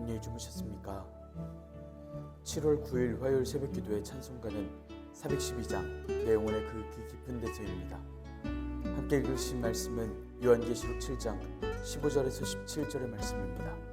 안녕히 주무셨습니까? 7월 9일 화요일 새벽기도의 찬송가는 412장 내 영혼의 그 깊은 데서입니다. 함께 읽으신 말씀은 요한계시록 7장 15절에서 17절의 말씀입니다.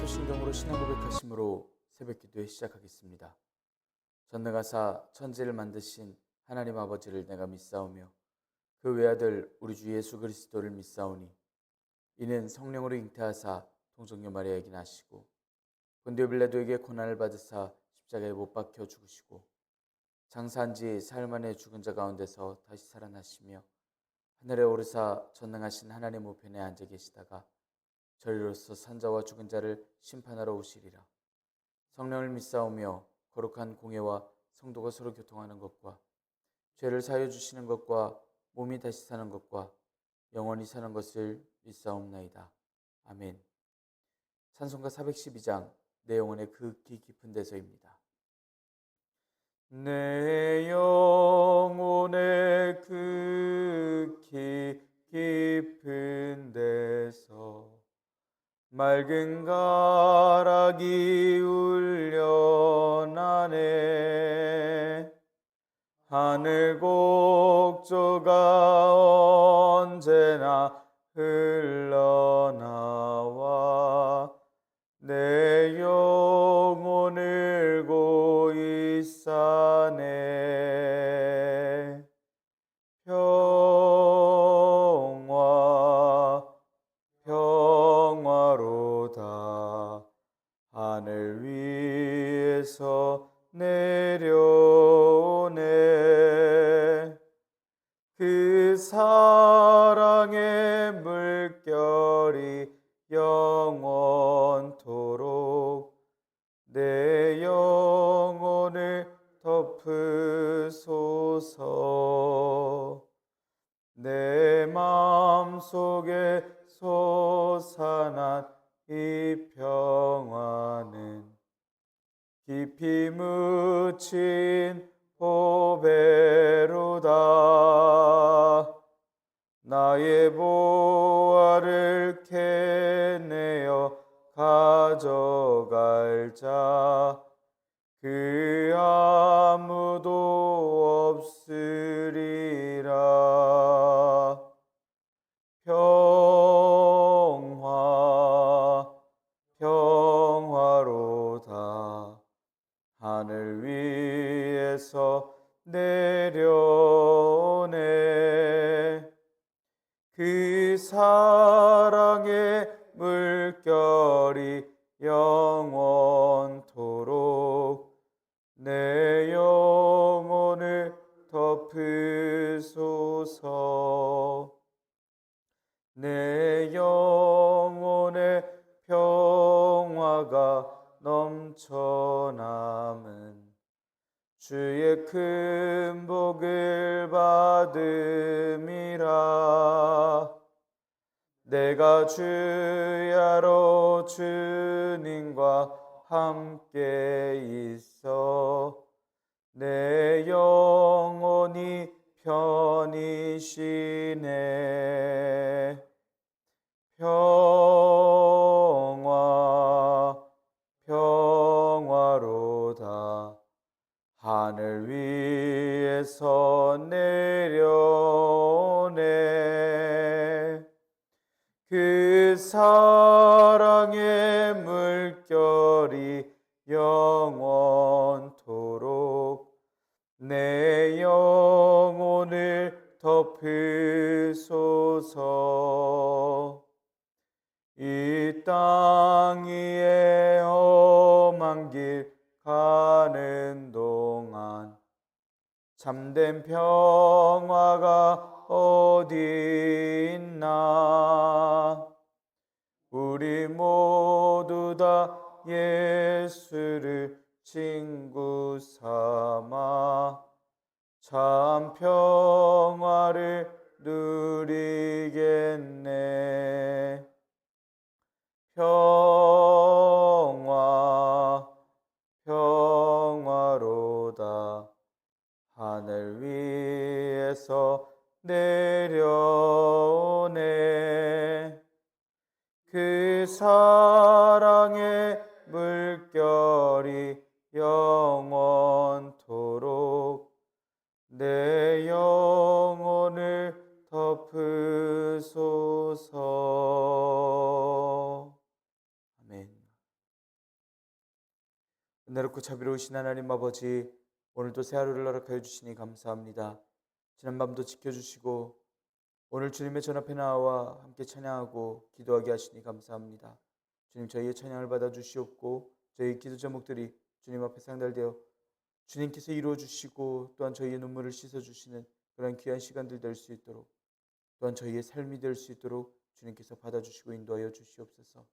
사도신경으로 신앙 고백하심으로 새벽기도에 시작하겠습니다. 전능하사 천지를 만드신 하나님 아버지를 내가 믿사오며 그 외아들 우리 주 예수 그리스도를 믿사오니 이는 성령으로 잉태하사 동정녀 마리아에게 나시고 본디오 빌라도에게 고난을 받으사 십자가에 못 박혀 죽으시고 장사한 지 사흘 만에 죽은 자 가운데서 다시 살아나시며 하늘에 오르사 전능하신 하나님 우편에 앉아 계시다가 저리로서 산자와 죽은 자를 심판하러 오시리라. 성령을 믿사오며 거룩한 공예와 성도가 서로 교통하는 것과 죄를 사하여 주시는 것과 몸이 다시 사는 것과 영원히 사는 것을 믿사옵나이다. 아멘. 찬송가 412장 내 영혼의 그 깊은 데서입니다. 내 영혼의 그 깊은 데서 맑은 가락이 울려나네. 하늘 곡조가 언제나 흘러나와 내 영혼을 고이 싸네. 평화로다 하늘 위에서 내려오네. 그 사랑의 물결이 영원토록 내 영혼을 덮으소서. 내 마음속에 솟아난 이 평화는 깊이 묻힌 보배로다. 나의 보화를 캐내어 가져갈 자 그 아무도 없으리라. 평화로다 하늘 위에서 내려오네. 그 사랑의 물결이 영원토록 내 영혼을 덮으소서. 내 영혼의 평화가 넘쳐남은 주의 큰 복을 받음이라. 내가 주야로 주님과 함께 있어 내 영혼이 편히 쉬네. 평화로다 하늘 위에서 내려오네. 그 사랑의 물결이 영원토록 내 영혼을 덮으소서. 이 땅 위에 험한 길 가는 동안 참된 평화가 어디 있나. 우리 모두 다 예수를 친구 삼아 참 평화를 누리겠네. 평화, 평화로다. 하늘 위에서 내려오네. 그 사랑의 물결이 영원토록 내 영혼을 덮으소서. 아멘. 은혜롭고 자비로우신 하나님 아버지, 오늘도 새 하루를 허락하여 주시니 감사합니다. 지난밤도 지켜주시고 오늘 주님의 전 앞에 나와 함께 찬양하고 기도하게 하시니 감사합니다. 주님, 저희의 찬양을 받아주시옵고 저희 기도 제목들이 주님 앞에 상달되어 주님께서 이루어주시고 또한 저희의 눈물을 씻어주시는 그런 귀한 시간들 될 수 있도록, 또한 저희의 삶이 될 수 있도록 주님께서 받아주시고 인도하여 주시옵소서.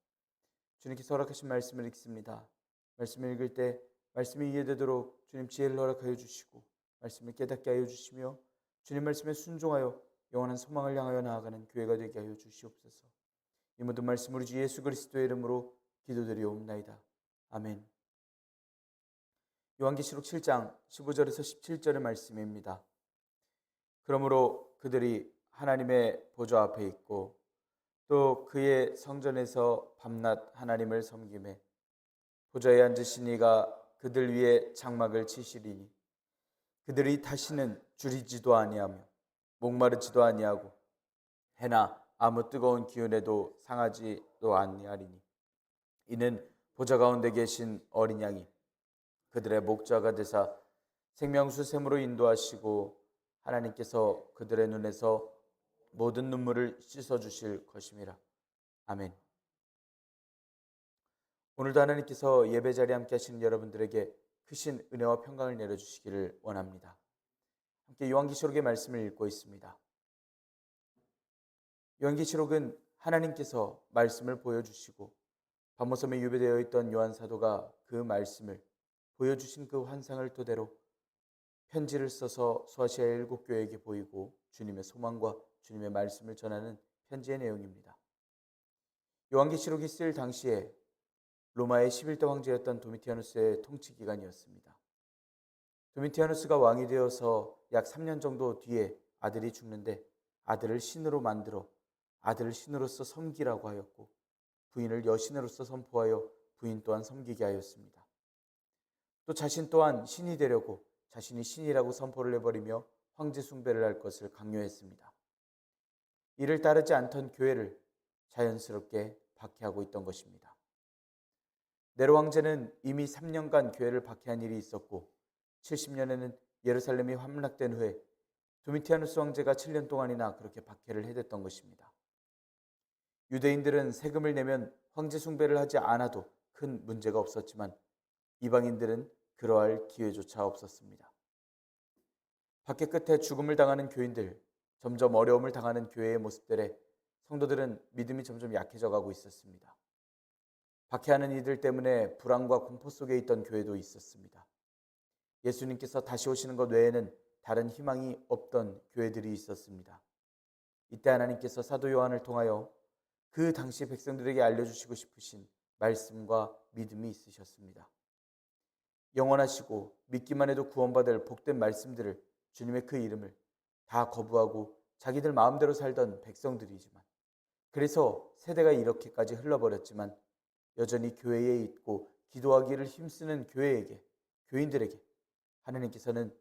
주님께서 허락하신 말씀을 읽습니다. 말씀을 읽을 때 말씀이 이해되도록 주님 지혜를 허락하여 주시고 말씀을 깨닫게 하여 주시며 주님 말씀에 순종하여 영원한 소망을 향하여 나아가는 교회가 되게 하여 주시옵소서. 이 모든 말씀 우리 주 예수 그리스도의 이름으로 기도드리옵나이다. 아멘. 요한계시록 7장 15절에서 17절의 말씀입니다. 그러므로 그들이 하나님의 보좌 앞에 있고 또 그의 성전에서 밤낮 하나님을 섬기매 보좌에 앉으신 이가 그들 위에 장막을 치시리니 그들이 다시는 줄이지도 아니하며 목마르지도 아니하고 해나 아무 뜨거운 기운에도 상하지도 아니하리니 이는 보좌 가운데 계신 어린 양이 그들의 목자가 되사 생명수 샘으로 인도하시고 하나님께서 그들의 눈에서 모든 눈물을 씻어주실 것임이라. 아멘. 오늘도 하나님께서 예배 자리에 함께 하시는 여러분들에게 크신 은혜와 평강을 내려주시기를 원합니다. 함께 요한계시록의 말씀을 읽고 있습니다. 요한계시록은 하나님께서 말씀을 보여주시고 바모섬에 유배되어 있던 요한 사도가 그 말씀을 보여주신 그 환상을 토대로 편지를 써서 소아시아 7교회에게 보이고 주님의 소망과 주님의 말씀을 전하는 편지의 내용입니다. 요한계시록이 쓰일 당시에 로마의 11대 황제였던 도미티아누스의 통치 기간이었습니다. 도미티아누스가 왕이 되어서 약 3년 정도 뒤에 아들이 죽는데 아들을 신으로 만들어 아들을 신으로서 섬기라고 하였고 부인을 여신으로서 선포하여 부인 또한 섬기게 하였습니다. 또 자신 또한 신이 되려고 자신이 신이라고 선포를 해버리며 황제 숭배를 할 것을 강요했습니다. 이를 따르지 않던 교회를 자연스럽게 박해하고 있던 것입니다. 네로 황제는 이미 3년간 교회를 박해한 일이 있었고 70년에는 예루살렘이 함락된 후에 도미티아누스 황제가 7년 동안이나 그렇게 박해를 해댔던 것입니다. 유대인들은 세금을 내면 황제 숭배를 하지 않아도 큰 문제가 없었지만 이방인들은 그러할 기회조차 없었습니다. 박해 끝에 죽음을 당하는 교인들, 점점 어려움을 당하는 교회의 모습들에 성도들은 믿음이 점점 약해져 가고 있었습니다. 박해하는 이들 때문에 불안과 공포 속에 있던 교회도 있었습니다. 예수님께서 다시 오시는 것 외에는 다른 희망이 없던 교회들이 있었습니다. 이때 하나님께서 사도 요한을 통하여 그 당시 백성들에게 알려주시고 싶으신 말씀과 믿음이 있으셨습니다. 영원하시고 믿기만 해도 구원받을 복된 말씀들을, 주님의 그 이름을 다 거부하고 자기들 마음대로 살던 백성들이지만, 그래서 세대가 이렇게까지 흘러버렸지만 여전히 교회에 있고 기도하기를 힘쓰는 교회에게, 교인들에게 하느님께서는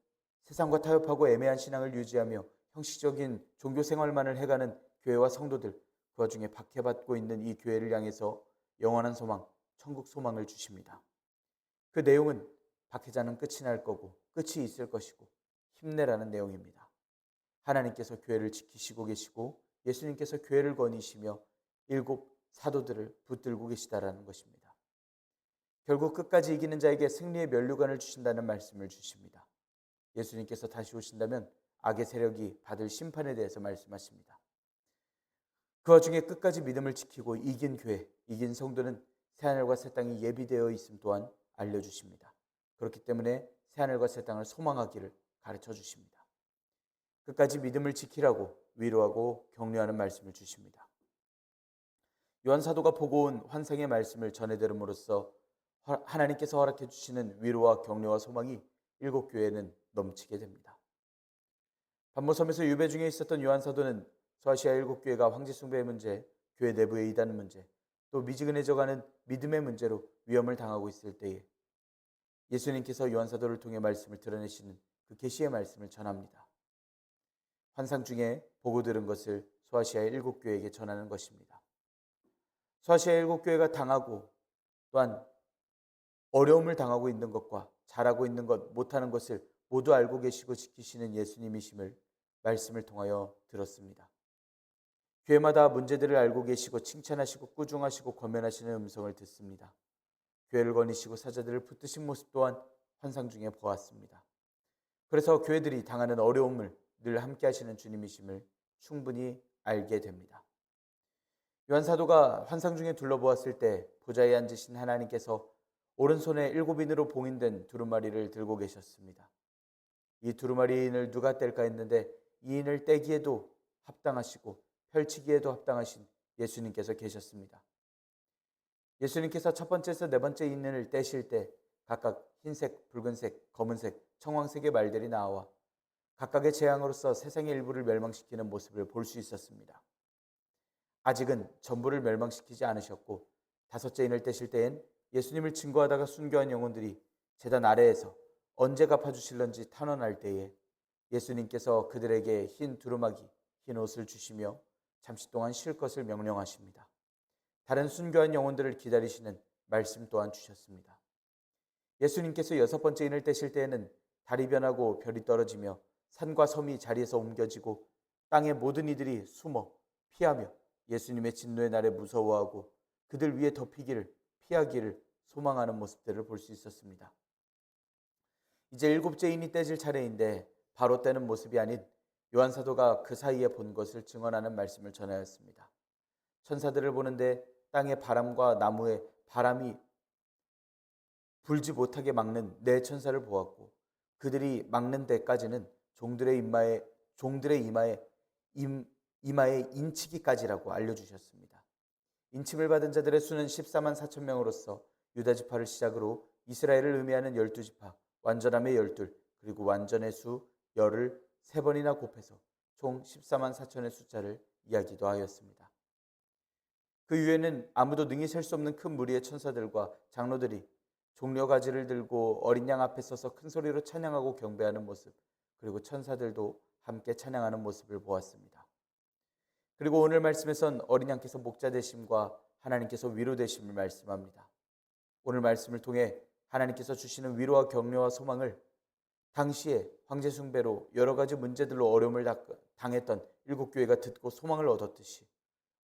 세상과 타협하고 애매한 신앙을 유지하며 형식적인 종교 생활만을 해가는 교회와 성도들, 그 와중에 박해받고 있는 이 교회를 향해서 영원한 소망, 천국 소망을 주십니다. 그 내용은 박해자는 끝이 날 거고 끝이 있을 것이고 힘내라는 내용입니다. 하나님께서 교회를 지키시고 계시고 예수님께서 교회를 거니시며 7 사도들을 붙들고 계시다라는 것입니다. 결국 끝까지 이기는 자에게 승리의 면류관을 주신다는 말씀을 주십니다. 예수님께서 다시 오신다면 악의 세력이 받을 심판에 대해서 말씀하십니다. 그 와중에 끝까지 믿음을 지키고 이긴 교회, 이긴 성도는 새하늘과 새 땅이 예비되어 있음 또한 알려주십니다. 그렇기 때문에 새하늘과 새 땅을 소망하기를 가르쳐 주십니다. 끝까지 믿음을 지키라고 위로하고 격려하는 말씀을 주십니다. 요한 사도가 보고 온 환상의 말씀을 전해 들음으로써 하나님께서 허락해 주시는 위로와 격려와 소망이 7 교회는 넘치게 됩니다. 반모섬에서 유배 중에 있었던 요한 사도는 소아시아 7 교회가 황제 숭배의 문제, 교회 내부의 이단 문제, 또 미지근해져가는 믿음의 문제로 위험을 당하고 있을 때에 예수님께서 요한 사도를 통해 말씀을 드러내시는 그 계시의 말씀을 전합니다. 환상 중에 보고 들은 것을 소아시아 7 교회에게 전하는 것입니다. 소아시아 7 교회가 당하고 또한 어려움을 당하고 있는 것과 잘하고 있는 것, 못하는 것을 모두 알고 계시고 지키시는 예수님이심을 말씀을 통하여 들었습니다. 교회마다 문제들을 알고 계시고 칭찬하시고 꾸중하시고 권면하시는 음성을 듣습니다. 교회를 거니시고 사자들을 붙드신 모습 또한 환상 중에 보았습니다. 그래서 교회들이 당하는 어려움을 늘 함께 하시는 주님이심을 충분히 알게 됩니다. 요한 사도가 환상 중에 둘러보았을 때 보좌에 앉으신 하나님께서 오른손에 7인으로 봉인된 두루마리를 들고 계셨습니다. 이 두루마리인을 누가 뗄까 했는데 이 인을 떼기에도 합당하시고 펼치기에도 합당하신 예수님께서 계셨습니다. 예수님께서 첫 번째에서 네 번째 인을 떼실 때 각각 흰색, 붉은색, 검은색, 청황색의 말들이 나와 각각의 재앙으로서 세상의 일부를 멸망시키는 모습을 볼 수 있었습니다. 아직은 전부를 멸망시키지 않으셨고 다섯째 인을 떼실 때엔 예수님을 증거하다가 순교한 영혼들이 제단 아래에서 언제 갚아주실런지 탄원할 때에 예수님께서 그들에게 흰 두루마기, 흰 옷을 주시며 잠시 동안 쉴 것을 명령하십니다. 다른 순교한 영혼들을 기다리시는 말씀 또한 주셨습니다. 예수님께서 6번째 인을 떼실 때에는 달이 변하고 별이 떨어지며 산과 섬이 자리에서 옮겨지고 땅의 모든 이들이 숨어 피하며 예수님의 진노의 날에 무서워하고 그들 위에 덮이기를 피하기를 소망하는 모습들을 볼 수 있었습니다. 이제 7째 인이 떼질 차례인데 바로 떼는 모습이 아닌 요한 사도가 그 사이에 본 것을 증언하는 말씀을 전하였습니다. 천사들을 보는데 땅의 바람과 나무에 바람이 불지 못하게 막는 4천사를 보았고 그들이 막는 데까지는 종들의 이마에 인치기까지라고 알려주셨습니다. 인침을 받은 자들의 수는 14만 4천 명으로서 유다지파를 시작으로 이스라엘을 의미하는 12지파, 완전함의 12, 그리고 완전의 수 열을 3번이나 곱해서 총 14만 4천의 숫자를 이야기도 하였습니다. 그 위에는 아무도 능히 셀 수 없는 큰 무리의 천사들과 장로들이 종려 가지를 들고 어린 양 앞에 서서 큰 소리로 찬양하고 경배하는 모습, 그리고 천사들도 함께 찬양하는 모습을 보았습니다. 그리고 오늘 말씀에선 어린 양께서 목자 되심과 하나님께서 위로 되심을 말씀합니다. 오늘 말씀을 통해 하나님께서 주시는 위로와 격려와 소망을 당시에 황제 숭배로 여러 가지 문제들로 어려움을 당했던 7 교회가 듣고 소망을 얻었듯이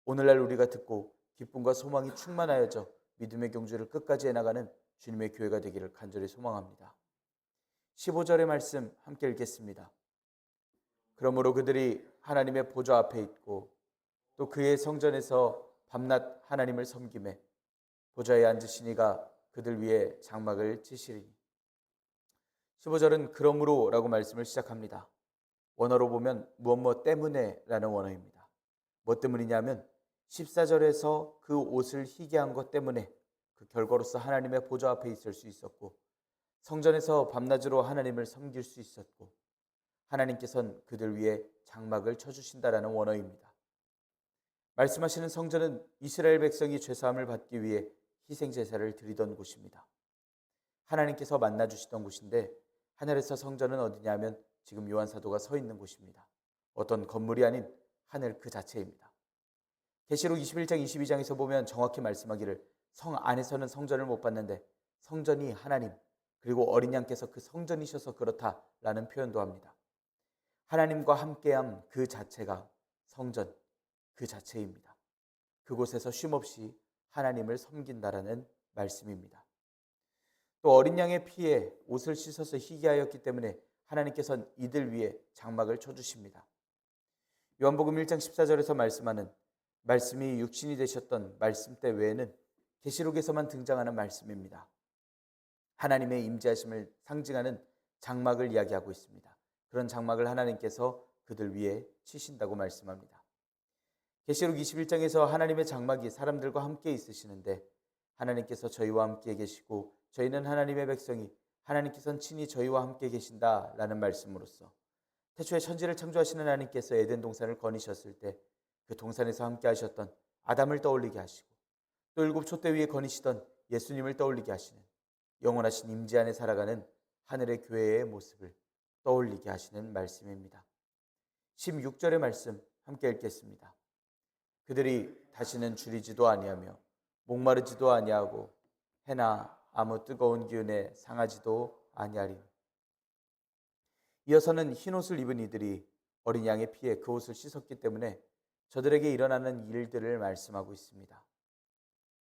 오늘날 우리가 듣고 기쁨과 소망이 충만하여져 믿음의 경주를 끝까지 해나가는 주님의 교회가 되기를 간절히 소망합니다. 15절의 말씀 함께 읽겠습니다. 그러므로 그들이 하나님의 보좌 앞에 있고 또 그의 성전에서 밤낮 하나님을 섬기매 보좌에 앉으신 이가 그들 위에 장막을 치시리니. 15절은 그러므로 라고 말씀을 시작합니다. 원어로 보면 무엇 때문에 라는 원어입니다. 뭐 때문이냐면 14절에서 그 옷을 희게 한 것 때문에 그 결과로서 하나님의 보좌 앞에 있을 수 있었고 성전에서 밤낮으로 하나님을 섬길 수 있었고 하나님께서는 그들 위에 장막을 쳐주신다라는 원어입니다. 말씀하시는 성전은 이스라엘 백성이 죄사함을 받기 위해 희생제사를 드리던 곳입니다. 하나님께서 만나주시던 곳인데 하늘에서 성전은 어디냐면 지금 요한 사도가 서 있는 곳입니다. 어떤 건물이 아닌 하늘 그 자체입니다. 계시록 21장 22장에서 보면 정확히 말씀하기를 성 안에서는 성전을 못 봤는데 성전이 하나님 그리고 어린 양께서 그 성전이셔서 그렇다라는 표현도 합니다. 하나님과 함께함 그 자체가 성전 그 자체입니다. 그곳에서 쉼없이 하나님을 섬긴다라는 말씀입니다. 또 어린 양의 피에 옷을 씻어서 희게 하였기 때문에 하나님께서는 이들 위에 장막을 쳐주십니다. 요한복음 1장 14절에서 말씀하는 말씀이 육신이 되셨던 말씀 때 외에는 계시록에서만 등장하는 말씀입니다. 하나님의 임재하심을 상징하는 장막을 이야기하고 있습니다. 그런 장막을 하나님께서 그들 위에 치신다고 말씀합니다. 계시록 21장에서 하나님의 장막이 사람들과 함께 있으시는데 하나님께서 저희와 함께 계시고 저희는 하나님의 백성이 하나님께서는 친히 저희와 함께 계신다라는 말씀으로써 태초에 천지를 창조하시는 하나님께서 에덴 동산을 거니셨을 때 그 동산에서 함께 하셨던 아담을 떠올리게 하시고 또 일곱 촛대 위에 거니시던 예수님을 떠올리게 하시는 영원하신 임재 안에 살아가는 하늘의 교회의 모습을 떠올리게 하시는 말씀입니다. 16절의 말씀 함께 읽겠습니다. 그들이 다시는 줄이지도 아니하며 목마르지도 아니하고 해나 아무 뜨거운 기운에 상하지도 아니하리니. 이어서는 흰옷을 입은 이들이 어린 양의 피에 그 옷을 씻었기 때문에 저들에게 일어나는 일들을 말씀하고 있습니다.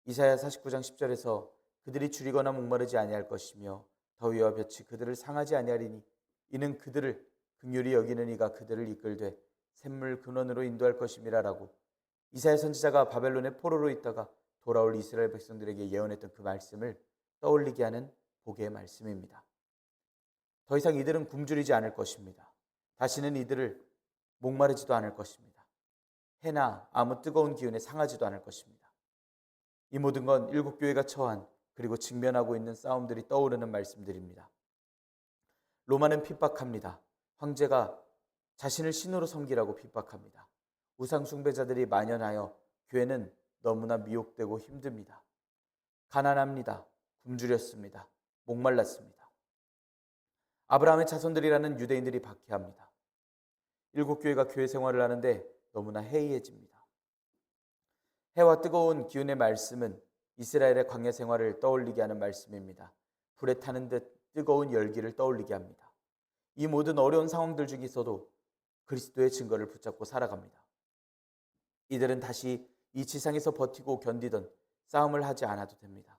이사야 49장 10절에서 그들이 줄이거나 목마르지 아니할 것이며 더위와 볕이 그들을 상하지 아니하리니 이는 그들을 긍휼히 여기는 이가 그들을 이끌되 샘물 근원으로 인도할 것임이라라고 이사야 선지자가 바벨론의 포로로 있다가 돌아올 이스라엘 백성들에게 예언했던 그 말씀을 떠올리게 하는 복의 말씀입니다. 더 이상 이들은 굶주리지 않을 것입니다. 다시는 이들을 목마르지도 않을 것입니다. 해나 아무 뜨거운 기운에 상하지도 않을 것입니다. 이 모든 건 일곱 교회가 처한 그리고 직면하고 있는 싸움들이 떠오르는 말씀들입니다. 로마는 핍박합니다. 황제가 자신을 신으로 섬기라고 핍박합니다. 우상 숭배자들이 만연하여 교회는 너무나 미혹되고 힘듭니다. 가난합니다. 굶주렸습니다. 목말랐습니다. 아브라함의 자손들이라는 유대인들이 박해합니다. 일곱 교회가 교회 생활을 하는데 너무나 해이해집니다. 해와 뜨거운 기운의 말씀은 이스라엘의 광야 생활을 떠올리게 하는 말씀입니다. 불에 타는 듯 뜨거운 열기를 떠올리게 합니다. 이 모든 어려운 상황들 중에서도 그리스도의 증거를 붙잡고 살아갑니다. 이들은 다시 이 지상에서 버티고 견디던 싸움을 하지 않아도 됩니다.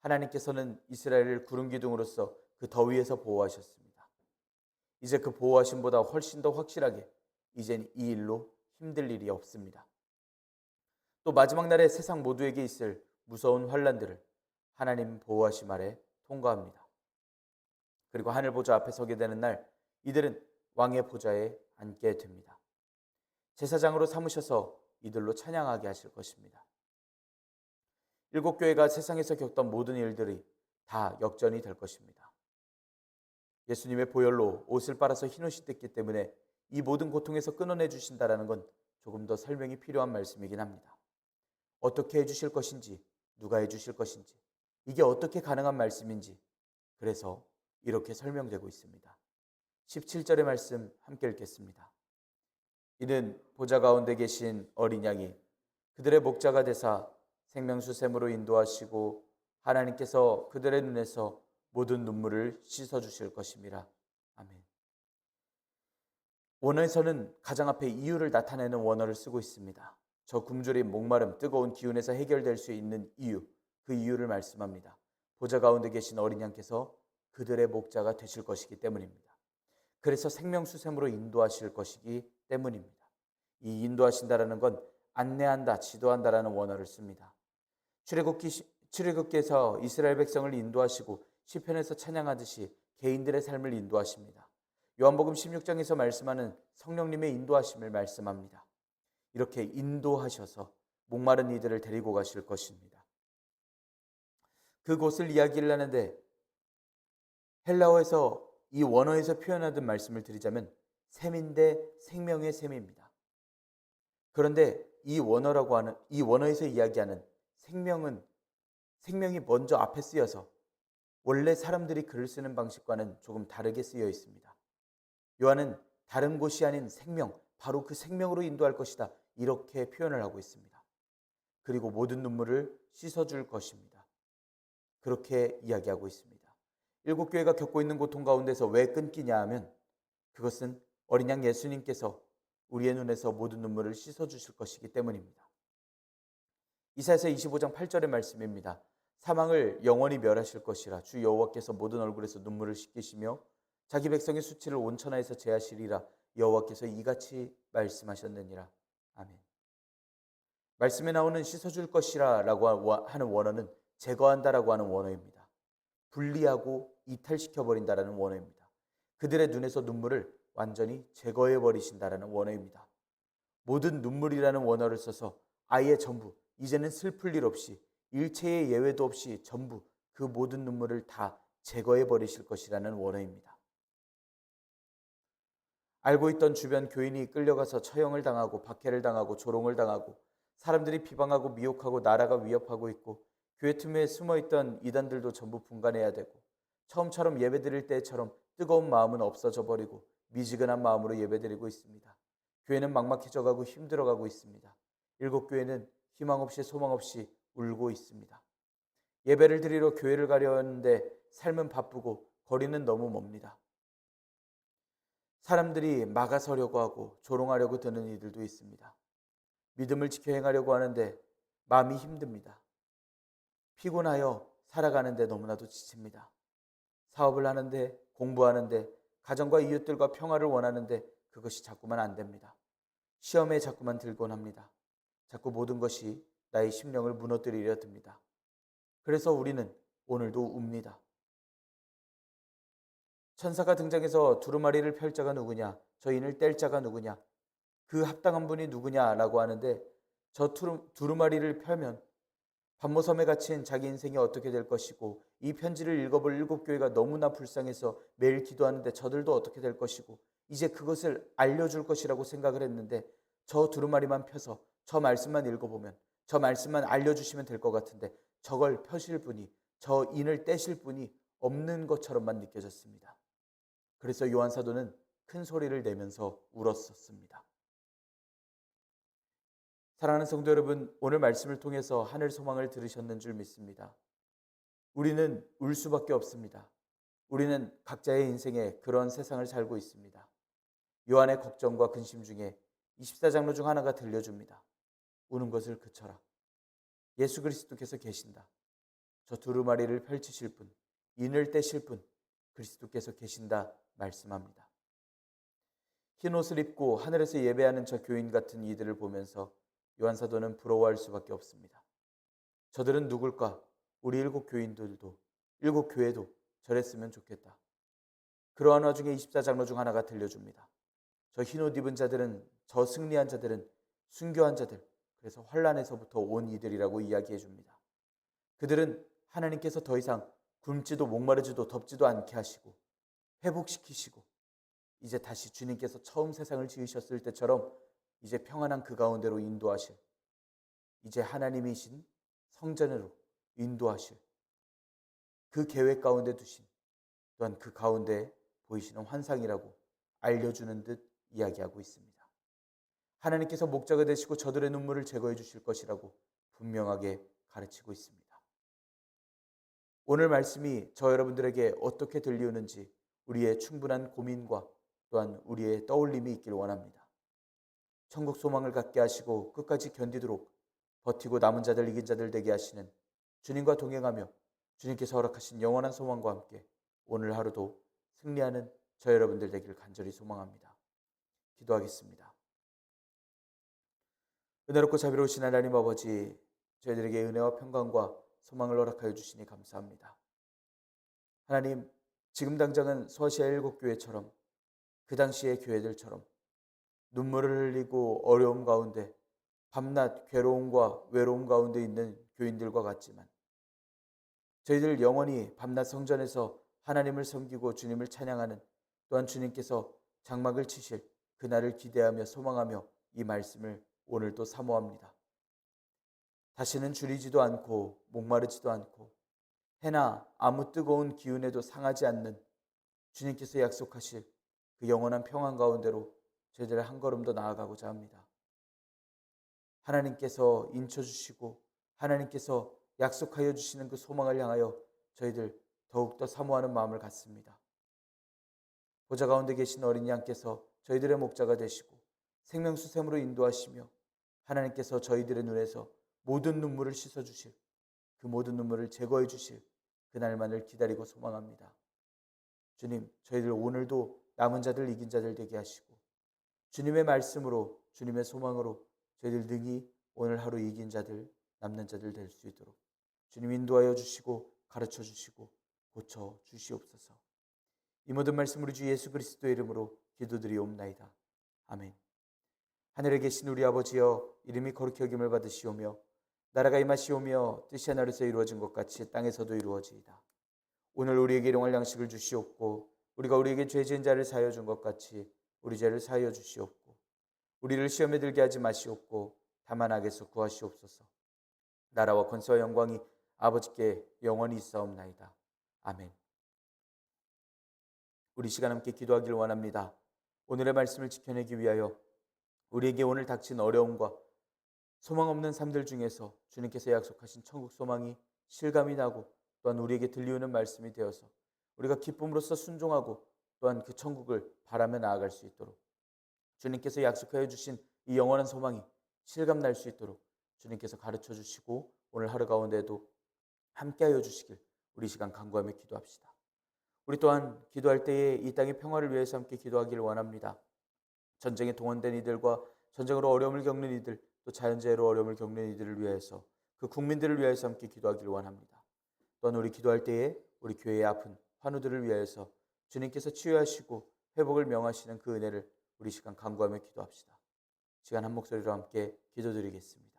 하나님께서는 이스라엘을 구름 기둥으로서 그 더위에서 보호하셨습니다. 이제 그 보호하심보다 훨씬 더 확실하게 이젠 이 일로 힘들 일이 없습니다. 또 마지막 날에 세상 모두에게 있을 무서운 환난들을 하나님 보호하심 아래 통과합니다. 그리고 하늘 보좌 앞에 서게 되는 날 이들은 왕의 보좌에 앉게 됩니다. 제사장으로 삼으셔서 이들로 찬양하게 하실 것입니다. 일곱 교회가 세상에서 겪던 모든 일들이 다 역전이 될 것입니다. 예수님의 보혈로 옷을 빨아서 흰옷이 됐기 때문에 이 모든 고통에서 끊어내 주신다라는 건 조금 더 설명이 필요한 말씀이긴 합니다. 어떻게 해주실 것인지, 누가 해주실 것인지, 이게 어떻게 가능한 말씀인지, 그래서 이렇게 설명되고 있습니다. 17절의 말씀 함께 읽겠습니다. 이는 보좌 가운데 계신 어린 양이 그들의 목자가 되사 생명수샘으로 인도하시고 하나님께서 그들의 눈에서 모든 눈물을 씻어주실 것임이라. 아멘. 원어에서는 가장 앞에 이유를 나타내는 원어를 쓰고 있습니다. 저 굶주림, 목마름, 뜨거운 기운에서 해결될 수 있는 이유, 그 이유를 말씀합니다. 보좌 가운데 계신 어린 양께서 그들의 목자가 되실 것이기 때문입니다. 그래서 생명수샘으로 인도하실 것이기 때문입니다. 이 인도하신다라는 건 안내한다, 지도한다라는 원어를 씁니다. 출애굽기에서 이스라엘 백성을 인도하시고 시편에서 찬양하듯이 개인들의 삶을 인도하십니다. 요한복음 16장에서 말씀하는 성령님의 인도하심을 말씀합니다. 이렇게 인도하셔서 목마른 이들을 데리고 가실 것입니다. 그곳을 이야기를 하는데 헬라어에서 이 원어에서 표현하던 말씀을 드리자면 샘인데 생명의 샘입니다. 그런데 이 원어에서 이야기하는 생명이 먼저 앞에 쓰여서 원래 사람들이 글을 쓰는 방식과는 조금 다르게 쓰여 있습니다. 요한은 다른 곳이 아닌 생명, 바로 그 생명으로 인도할 것이다, 이렇게 표현을 하고 있습니다. 그리고 모든 눈물을 씻어줄 것입니다. 그렇게 이야기하고 있습니다. 일곱 교회가 겪고 있는 고통 가운데서 왜 끊기냐 하면 그것은 어린 양 예수님께서 우리의 눈에서 모든 눈물을 씻어주실 것이기 때문입니다. 이사야서 25장 8절의 말씀입니다. 사망을 영원히 멸하실 것이라 주 여호와께서 모든 얼굴에서 눈물을 씻기시며 자기 백성의 수치를 온천하에서 제하시리라 여호와께서 이같이 말씀하셨느니라. 아멘. 말씀에 나오는 씻어줄 것이라 라고 하는 원어는 제거한다라고 하는 원어입니다. 분리하고 이탈시켜버린다라는 원어입니다. 그들의 눈에서 눈물을 완전히 제거해버리신다라는 원어입니다. 모든 눈물이라는 원어를 써서 아예 전부, 이제는 슬플 일 없이 일체의 예외도 없이 전부 그 모든 눈물을 다 제거해버리실 것이라는 원어입니다. 알고 있던 주변 교인이 끌려가서 처형을 당하고 박해를 당하고 조롱을 당하고 사람들이 비방하고 미혹하고 나라가 위협하고 있고 교회 틈에 숨어있던 이단들도 전부 분간해야 되고 처음처럼 예배드릴 때처럼 뜨거운 마음은 없어져 버리고 미지근한 마음으로 예배드리고 있습니다. 교회는 막막해져가고 힘들어가고 있습니다. 일곱 교회는 희망 없이 소망 없이 울고 있습니다. 예배를 드리러 교회를 가려 하는데 삶은 바쁘고 거리는 너무 멉니다. 사람들이 막아서려고 하고 조롱하려고 드는 이들도 있습니다. 믿음을 지켜 행하려고 하는데 마음이 힘듭니다. 피곤하여 살아가는데 너무나도 지칩니다. 사업을 하는데 공부하는데 가정과 이웃들과 평화를 원하는데 그것이 자꾸만 안 됩니다. 시험에 자꾸만 들곤 합니다. 자꾸 모든 것이 나의 심령을 무너뜨리려 듭니다. 그래서 우리는 오늘도 웁니다. 천사가 등장해서 두루마리를 펼 자가 누구냐, 저 인을 뗄 자가 누구냐, 그 합당한 분이 누구냐라고 하는데 저 두루마리를 펴면 반모섬에 갇힌 자기 인생이 어떻게 될 것이고 이 편지를 읽어볼 일곱 교회가 너무나 불쌍해서 매일 기도하는데 저들도 어떻게 될 것이고 이제 그것을 알려줄 것이라고 생각을 했는데 저 두루마리만 펴서 저 말씀만 읽어보면 저 말씀만 알려주시면 될 것 같은데 저걸 펴실 분이, 저 인을 떼실 분이 없는 것처럼만 느껴졌습니다. 그래서 요한 사도는 큰 소리를 내면서 울었었습니다. 사랑하는 성도 여러분, 오늘 말씀을 통해서 하늘 소망을 들으셨는 줄 믿습니다. 우리는 울 수밖에 없습니다. 우리는 각자의 인생에 그런 세상을 살고 있습니다. 요한의 걱정과 근심 중에 24장로 중 하나가 들려줍니다. 우는 것을 그쳐라. 예수 그리스도께서 계신다. 저 두루마리를 펼치실 분, 인을 떼실 분, 그리스도께서 계신다 말씀합니다. 흰 옷을 입고 하늘에서 예배하는 저 교인 같은 이들을 보면서 요한 사도는 부러워할 수밖에 없습니다. 저들은 누굴까? 우리 일곱 교인들도, 일곱 교회도 저랬으면 좋겠다. 그러한 와중에 24장로 중 하나가 들려줍니다. 저 흰 옷 입은 자들은, 저 승리한 자들은 순교한 자들, 그래서 환란에서부터 온 이들이라고 이야기해 줍니다. 그들은 하나님께서 더 이상 굶지도 목마르지도 덥지도 않게 하시고 회복시키시고 이제 다시 주님께서 처음 세상을 지으셨을 때처럼 이제 평안한 그 가운데로 인도하실, 이제 하나님이신 성전으로 인도하실 그 계획 가운데 두신, 또한 그 가운데 보이시는 환상이라고 알려주는 듯 이야기하고 있습니다. 하나님께서 목자가 되시고 저들의 눈물을 제거해 주실 것이라고 분명하게 가르치고 있습니다. 오늘 말씀이 저 여러분들에게 어떻게 들리는지 우리의 충분한 고민과 또한 우리의 떠올림이 있길 원합니다. 천국 소망을 갖게 하시고 끝까지 견디도록 버티고 남은 자들 이긴 자들 되게 하시는 주님과 동행하며 주님께서 허락하신 영원한 소망과 함께 오늘 하루도 승리하는 저 여러분들 되기를 간절히 소망합니다. 기도하겠습니다. 은혜롭고 자비로우신 하나님 아버지, 저희들에게 은혜와 평강과 소망을 허락하여 주시니 감사합니다. 하나님, 지금 당장은 소아시아 일곱 교회처럼 그 당시의 교회들처럼 눈물을 흘리고 어려움 가운데 밤낮 괴로움과 외로움 가운데 있는 교인들과 같지만 저희들 영원히 밤낮 성전에서 하나님을 섬기고 주님을 찬양하는, 또한 주님께서 장막을 치실 그날을 기대하며 소망하며 이 말씀을 오늘도 사모합니다. 다시는 줄이지도 않고 목마르지도 않고 해나 아무 뜨거운 기운에도 상하지 않는 주님께서 약속하실 그 영원한 평안 가운데로 저희들 한 걸음 더 나아가고자 합니다. 하나님께서 인쳐주시고 하나님께서 약속하여 주시는 그 소망을 향하여 저희들 더욱더 사모하는 마음을 갖습니다. 보좌 가운데 계신 어린 양께서 저희들의 목자가 되시고 생명수샘으로 인도하시며 하나님께서 저희들의 눈에서 모든 눈물을 씻어주실 그 모든 눈물을 제거해 주실 그날만을 기다리고 소망합니다. 주님, 저희들 오늘도 남은 자들 이긴 자들 되게 하시고 주님의 말씀으로 주님의 소망으로 저희들 능히 오늘 하루 이긴 자들 남는 자들 될 수 있도록 주님 인도하여 주시고 가르쳐 주시고 고쳐 주시옵소서. 이 모든 말씀 우리 주 예수 그리스도의 이름으로 기도드리옵나이다. 아멘. 하늘에 계신 우리 아버지여, 이름이 거룩히 여김을 받으시오며 나라가 임하시오며 뜻이 하늘에서 이루어진 것 같이 땅에서도 이루어지이다. 오늘 우리에게 일용할 양식을 주시옵고 우리가 우리에게 죄 지은 자를 사하여 준 것 같이 우리 죄를 사하여 주시옵고 우리를 시험에 들게 하지 마시옵고 다만 악에서 구하시옵소서. 나라와 권세와 영광이 아버지께 영원히 있사옵나이다. 아멘. 우리 시간 함께 기도하기를 원합니다. 오늘의 말씀을 지켜내기 위하여 우리에게 오늘 닥친 어려움과 소망 없는 삶들 중에서 주님께서 약속하신 천국 소망이 실감이 나고 또한 우리에게 들리우는 말씀이 되어서 우리가 기쁨으로써 순종하고 또한 그 천국을 바라며 나아갈 수 있도록 주님께서 약속하여 주신 이 영원한 소망이 실감 날 수 있도록 주님께서 가르쳐 주시고 오늘 하루 가운데도 함께하여 주시길 우리 시간 간구하며 기도합시다. 우리 또한 기도할 때에 이 땅의 평화를 위해서 함께 기도하기를 원합니다. 전쟁에 동원된 이들과 전쟁으로 어려움을 겪는 이들, 또 자연재해로 어려움을 겪는 이들을 위해서 그 국민들을 위해서 함께 기도하기를 원합니다. 또한 우리 기도할 때에 우리 교회의 아픈 환우들을 위해서 주님께서 치유하시고 회복을 명하시는 그 은혜를 우리 시간 간구하며 기도합시다. 시간 한 목소리로 함께 기도드리겠습니다.